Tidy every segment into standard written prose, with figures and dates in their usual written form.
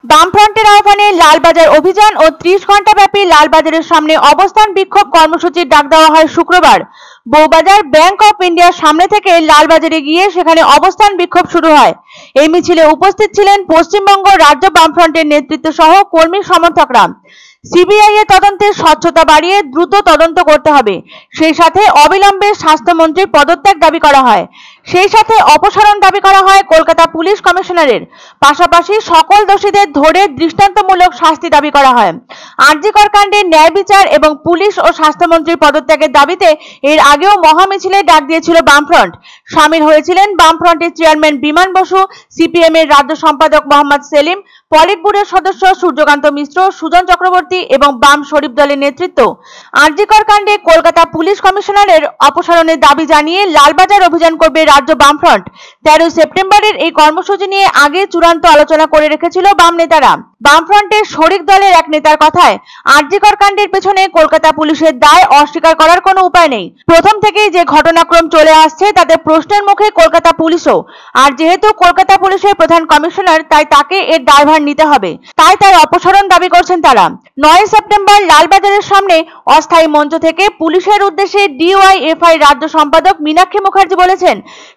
বামফ্রন্টের আহ্বানে লালবাজার অভিযান ও 30 ঘণ্টাব্যাপী লালবাজারের সামনে অবস্থান বিক্ষোভ কর্মসূচির ডাক দেওয়া হয় শুক্রবার। বউবাজার ব্যাংক অফ ইন্ডিয়ার সামনে থেকে লালবাজারে গিয়ে সেখানে অবস্থান বিক্ষোভ শুরু হয়। এই মিছিলে উপস্থিত ছিলেন পশ্চিমবঙ্গ রাজ্য বামফ্রন্টের নেতৃত্ব সহ কর্মী সমর্থকরা। সিবিআই এর তদন্তে স্বচ্ছতা বাড়িয়ে দ্রুত তদন্ত করতে হবে, সেই সাথে অবিলম্বে স্বাস্থ্যমন্ত্রীর পদত্যাগ দাবি করা হয়। সেই সাথে অপসারণ দাবি করা হয় কলকাতা পুলিশ কমিশনারের। পাশাপাশি সকল দোষীদের ধরে দৃষ্টান্তমূলক শাস্তি দাবি করা হয়। আরজিকর কাণ্ডে ন্যায় বিচার এবং পুলিশ ও স্বাস্থ্যমন্ত্রীর পদত্যাগের দাবিতে এর আগেও মহামিছিলের ডাক দিয়েছিল বামফ্রন্ট। সামিল হয়েছিলেন বামফ্রন্টের চেয়ারম্যান বিমান বসু, সিপিএম এর রাজ্য সম্পাদক মোহাম্মদ সেলিম, পলিট ব্যুরোর সদস্য সূর্যকান্ত মিশ্র, সুজন চক্রবর্তী এবং বাম শরীফ দলের নেতৃত্ব। আরজিকর কাণ্ডে কলকাতা পুলিশ কমিশনারের অপসারণের দাবি জানিয়ে লালবাজার অভিযান করবে রাজ্য বামফ্রন্ট। 13 সেপ্টেম্বরের এই কর্মসূচি নিয়ে আগে চূড়ান্ত আলোচনা করে রেখেছিল বাম নেতারা। বামফ্রন্টের শরিক দলের এক নেতার কথায়, আরজিকর কাণ্ডের পেছনে কলকাতা পুলিশের দায় অস্বীকার করার কোনো উপায় নেই। প্রথম থেকেই যে ঘটনাক্রম চলে আসছে তাতে প্রশ্নের মুখে কলকাতা পুলিশও। আর যেহেতু কলকাতা পুলিশের প্রধান কমিশনার, তাই তাকে এর দায়ভার নিতে হবে। তাই তার অপসারণ দাবি করছেন তারা। 9 সেপ্টেম্বর লালবাজারের সামনে অস্থায়ী মঞ্চ থেকে পুলিশের উদ্দেশ্যে ডিওয়াইএফআই রাজ্য সম্পাদক মীনাক্ষী মুখার্জি বলেছেন,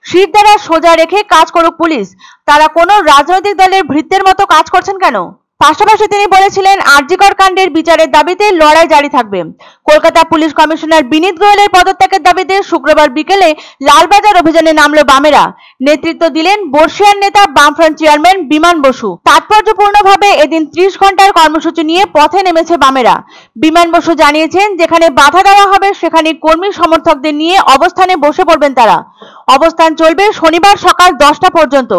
শিরদাঁড়া সোজা রেখে কাজ করুক পুলিশ। তারা কোনো রাজনৈতিক দলের ভৃত্যের মতো কাজ করছেন কেন? পাশাপাশি তিনি বলেছিলেন, আরজিকর কাণ্ডের বিচারের দাবিতে লড়াই জারি থাকবে। কলকাতা পুলিশ কমিশনার বিনীত গোয়েলের পদত্যাগের দাবিতে শুক্রবার বিকেলে লালবাজার অভিযানে নামলো বামেরা। নেতৃত্ব দিলেন বর্ষিয়ান নেতা বামফ্রন্ট চেয়ারম্যান বিমান বসু। তাৎপর্যপূর্ণভাবে এদিন 30 ঘণ্টার কর্মসূচি নিয়ে পথে নেমেছে বামেরা। বিমান বসু জানিয়েছেন, যেখানে বাধা দেওয়া হবে সেখানে কর্মী সমর্থকদের নিয়ে অবস্থানে বসে পড়বেন তারা। অবস্থান চলবে শনিবার সকাল 10টা পর্যন্ত।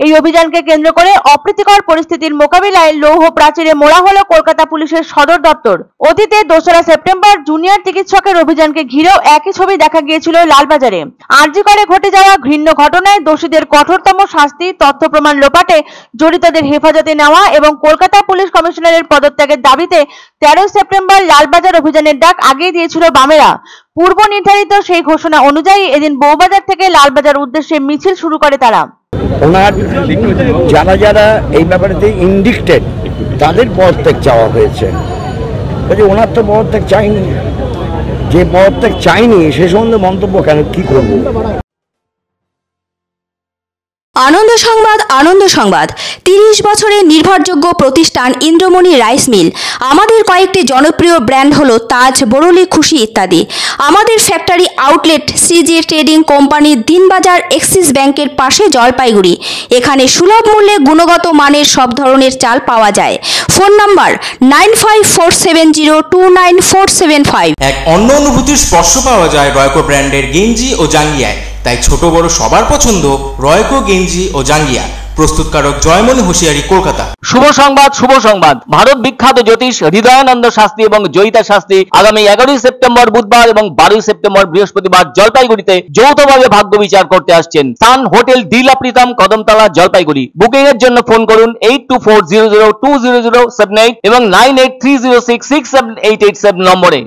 এই অভিযানকে কেন্দ্র করে অপ্রীতিকর পরিস্থিতির মোকাবিলায় লৌহ প্রাচীরে মোড়া হলো কলকাতা পুলিশের সদর দপ্তর। অতীতে 2রা সেপ্টেম্বর জুনিয়র চিকিৎসকের অভিযানকে ঘিরেও একই ছবি দেখা গিয়েছিল লালবাজারে। আরজিকরে ঘটে যাওয়া ঘৃণ্য ঘটনায় দোষীদের কঠোরতম শাস্তি, তথ্য প্রমাণ লোপাটে জড়িতদের হেফাজতে নেওয়া এবং কলকাতা পুলিশ কমিশনারের পদত্যাগের দাবিতে 13 সেপ্টেম্বর লালবাজার অভিযানের ডাক আগেই দিয়েছিল বামেরা। পূর্ব নির্ধারিত সেই ঘোষণা অনুযায়ী এদিন বউবাজার থেকে লালবাজার উদ্দেশ্যে মিছিল শুরু করে তারা। ওনার যারা যারা এই ব্যাপারে ইন্ডিক্টেড তাদের পদত্যাগ চাওয়া হয়েছে। ওনার তো পদত্যাগ চাইনি, যে পদত্যাগ চাইনি সে সম্বন্ধে মন্তব্য কেন কি করব? আনন্দ সংবাদ, আনন্দ সংবাদ। 30 বছরের নির্ভরযোগ্য প্রতিষ্ঠান ইন্দ্রমণি রাইস মিল। আমাদের কয়েকটি জনপ্রিয় ব্র্যান্ড হলো তাজ, বরলি, খুশি ইত্যাদি। আমাদের factory outlet CG trading company, Dinbazar, axis ব্যাংকের পাশে, জলপাইগুড়ি। এখানে সুলভ মূল্যে গুণগত মানের সব ধরনের চাল পাওয়া যায়। Phone number 9547029475। এক অন্য অনুভূতির স্পর্শ পাওয়া যায় রয়কো ব্র্যান্ডের গেঞ্জি ও জাঙ্গিয়ায়। তাই ছোট বড় সবার পছন্দ রয়কো গেঞ্জি ও জাঙ্গিয়া। প্রস্তুতকারক জয়মনি হোশিয়ারি, কলকাতা। শুভ সংবাদ, শুভ সংবাদ। ভারত বিখ্যাত জ্যোতিষ হৃদয়ানন্দ শাস্ত্রী এবং জয়িতা শাস্ত্রী আগামী 11 সেপ্টেম্বর বুধবার এবং 12 সেপ্টেম্বর বৃহস্পতিবার জলপাইগুড়িতে যৌথভাবে ভাগ্য বিচার করতে আসছেন। সান হোটেল, ডিলা প্রীতম, কদমতলা, জলপাইগুড়ি। বুকিং এর জন্য ফোন করুন 8240020078 এবং 9830667887 নম্বরে।